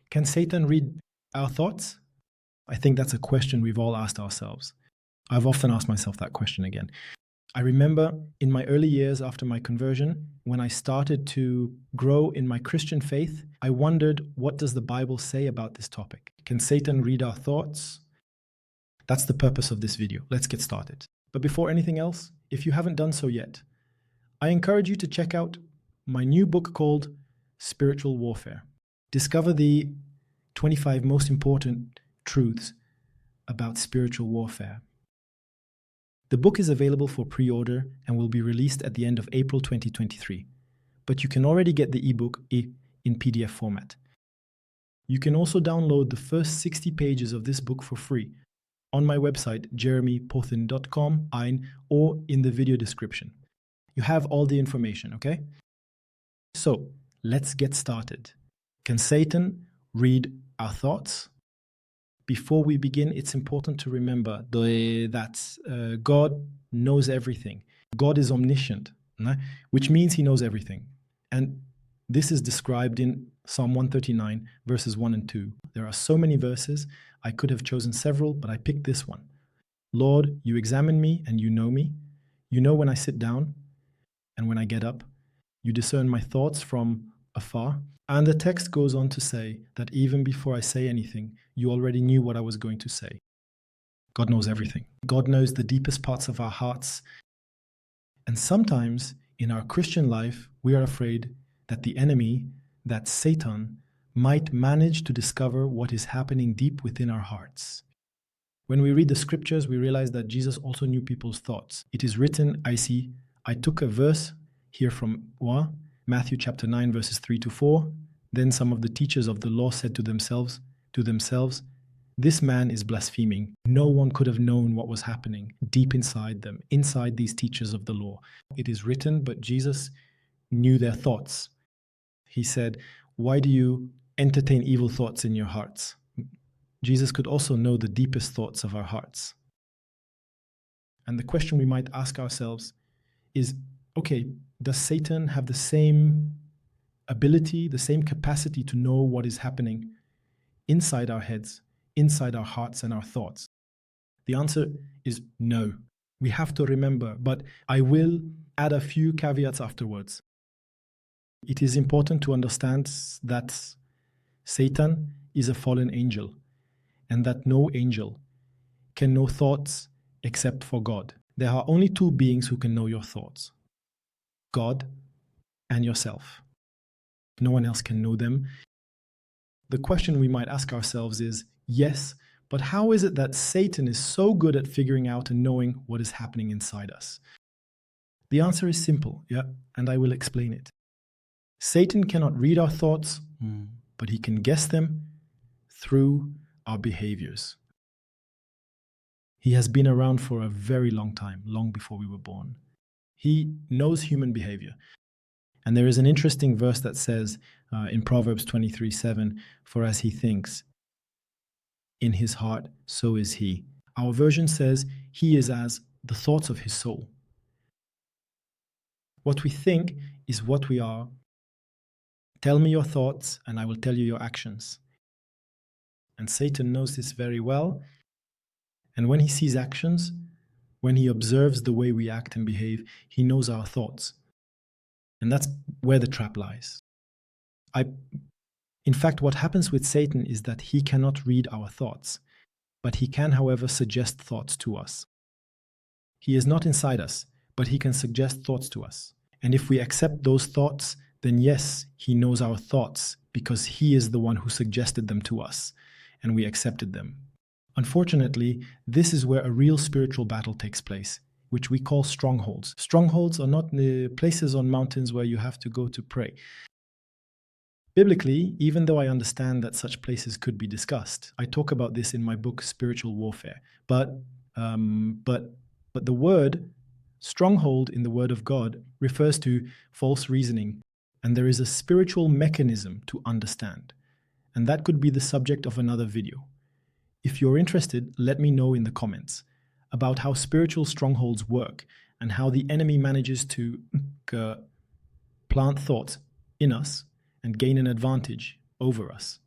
Can Satan read our thoughts? I think that's a question we've all asked ourselves. I've often asked myself that question again. I remember in my early years after my conversion, when I started to grow in my Christian faith, I wondered, what does the Bible say about this topic? Can Satan read our thoughts? That's the purpose of this video. Let's get started. But before anything else, if you haven't done so yet, I encourage you to check out my new book called Spiritual Warfare. Discover the 25 most important truths about spiritual warfare. The book is available for pre-order and will be released at the end of April 2023, but you can already get the ebook in PDF format. You can also download the first 60 pages of this book for free on my website jeremypothin.com or in the video description. You have all the information, okay? So, let's get started. Can Satan read our thoughts? Before we begin, it's important to remember that God knows everything. God is omniscient, which means he knows everything. And this is described in Psalm 139, verses 1 and 2. There are so many verses. I could have chosen several, but I picked this one. Lord, you examine me and you know me. You know when I sit down and when I get up. You discern my thoughts from afar. And the text goes on to say that even before I say anything, you already knew what I was going to say. God knows everything. God knows the deepest parts of our hearts. And sometimes in our Christian life, we are afraid that the enemy, that Satan, might manage to discover what is happening deep within our hearts. When we read the scriptures, we realize that Jesus also knew people's thoughts. It is written, I took a verse here from Matthew chapter 9, verses 3 to 4. Then some of the teachers of the law said to themselves, this man is blaspheming. No one could have known what was happening deep inside them, inside these teachers of the law. It is written, but Jesus knew their thoughts. He said, why do you entertain evil thoughts in your hearts? Jesus could also know the deepest thoughts of our hearts. And the question we might ask ourselves is, okay, does Satan have the same ability, the same capacity to know what is happening inside our heads, inside our hearts and our thoughts? The answer is no. We have to remember, but I will add a few caveats afterwards. It is important to understand that Satan is a fallen angel and that no angel can know thoughts except for God. There are only two beings who can know your thoughts: God and yourself. No one else can know them. The question we might ask ourselves is, yes, but how is it that Satan is so good at figuring out and knowing what is happening inside us? The answer is simple, and I will explain it. Satan cannot read our thoughts, but he can guess them through our behaviors. He has been around for a very long time, long before we were born. He knows human behavior. And there is an interesting verse that says in Proverbs 23:7, for as he thinks in his heart, so is he. Our version says he is as the thoughts of his soul. What we think is what we are. Tell me your thoughts and I will tell you your actions. And Satan knows this very well. And when he sees actions, when he observes the way we act and behave, he knows our thoughts. And that's where the trap lies. In fact, what happens with Satan is that he cannot read our thoughts, but he can, however, suggest thoughts to us. He is not inside us, but he can suggest thoughts to us. And if we accept those thoughts, then yes, he knows our thoughts because he is the one who suggested them to us, and we accepted them. Unfortunately, this is where a real spiritual battle takes place, which we call strongholds. Strongholds are not the places on mountains where you have to go to pray. Biblically, even though I understand that such places could be discussed, I talk about this in my book, Spiritual Warfare. But the word stronghold in the Word of God refers to false reasoning, and there is a spiritual mechanism to understand. And that could be the subject of another video. If you're interested, let me know in the comments about how spiritual strongholds work and how the enemy manages to plant thoughts in us and gain an advantage over us.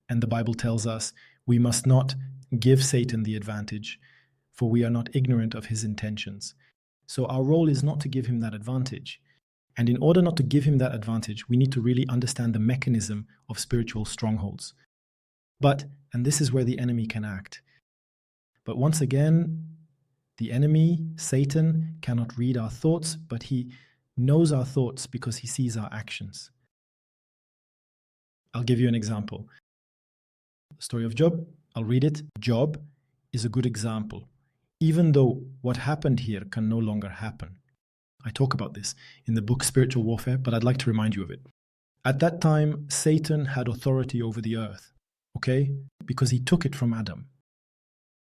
And the Bible tells us we must not give Satan the advantage, for we are not ignorant of his intentions. So our role is not to give him that advantage. And in order not to give him that advantage, we need to really understand the mechanism of spiritual strongholds. And this is where the enemy can act. But once again, the enemy, Satan, cannot read our thoughts, but he knows our thoughts because he sees our actions. I'll give you an example. The story of Job, I'll read it. Job is a good example, even though what happened here can no longer happen. I talk about this in the book Spiritual Warfare, but I'd like to remind you of it. At that time, Satan had authority over the earth, okay? Because he took it from Adam.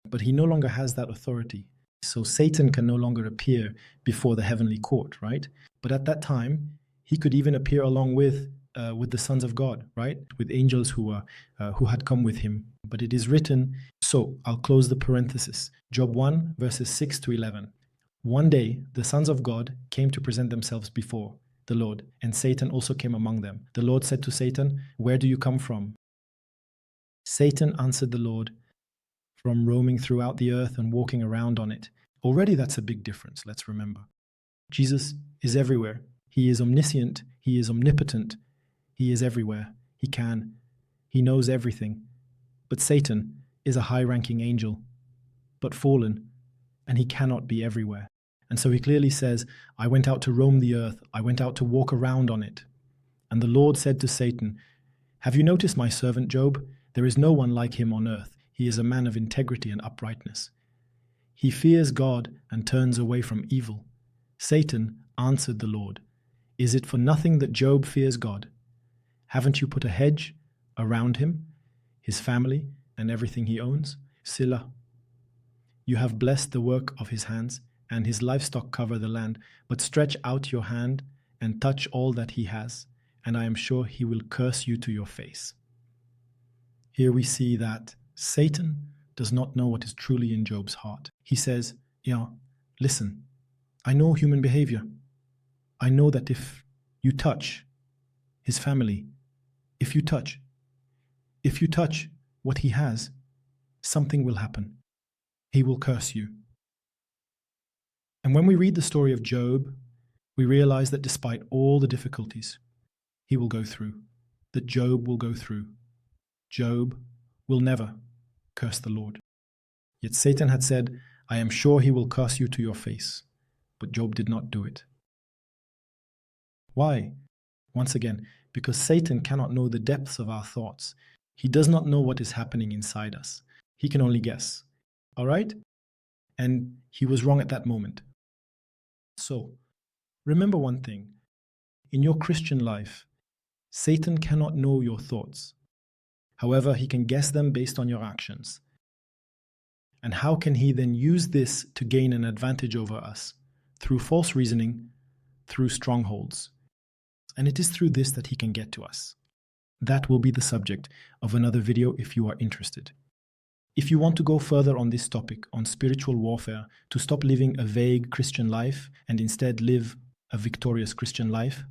But he no longer has that authority. So Satan can no longer appear before the heavenly court, right? But at that time, he could even appear along with the sons of God, right? With angels who had come with him. But it is written, so I'll close the parenthesis. Job 1, verses 6 to 11. One day, the sons of God came to present themselves before the Lord, and Satan also came among them. The Lord said to Satan, "Where do you come from?" Satan answered the Lord, "From roaming throughout the earth and walking around on it." Already that's a big difference, let's remember. Jesus is everywhere. He is omniscient. He is omnipotent. He is everywhere. He knows everything. But Satan is a high-ranking angel, but fallen, and he cannot be everywhere. And so he clearly says, "I went out to roam the earth. I went out to walk around on it." And the Lord said to Satan, "Have you noticed my servant Job? There is no one like him on earth. He is a man of integrity and uprightness. He fears God and turns away from evil." Satan answered the Lord, "Is it for nothing that Job fears God? Haven't you put a hedge around him, his family, and everything he owns? Selah. You have blessed the work of his hands, and his livestock cover the land. But stretch out your hand and touch all that he has, and I am sure he will curse you to your face." Here we see that Satan does not know what is truly in Job's heart. He says, listen, I know human behavior. I know that if you touch his family, if you touch what he has, something will happen. He will curse you. And when we read the story of Job, we realize that despite all the difficulties he will go through, that Job will go through, Job will never curse the Lord. Yet Satan had said, "I am sure he will curse you to your face." But Job did not do it. Why? Once again, because Satan cannot know the depths of our thoughts. He does not know what is happening inside us. He can only guess. All right? And he was wrong at that moment. So, remember one thing. In your Christian life, Satan cannot know your thoughts. However, he can guess them based on your actions. And how can he then use this to gain an advantage over us? Through false reasoning, through strongholds. And it is through this that he can get to us. That will be the subject of another video if you are interested. If you want to go further on this topic, on spiritual warfare, to stop living a vague Christian life and instead live a victorious Christian life,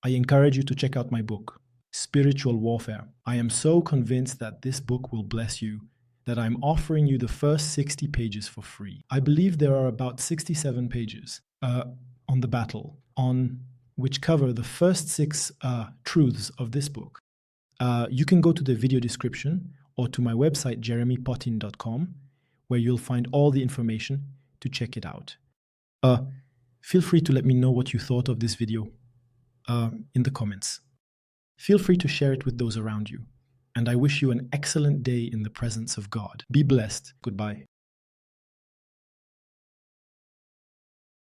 I encourage you to check out my book, Spiritual Warfare. I am so convinced that this book will bless you that I'm offering you the first 60 pages for free. I believe there are about 67 pages on the battle, on which cover the first 6 truths of this book. You can go to the video description or to my website, jeremypothin.com, where you'll find all the information to check it out. Feel free to let me know what you thought of this video in the comments. Feel free to share it with those around you. And I wish you an excellent day in the presence of God. Be blessed. Goodbye.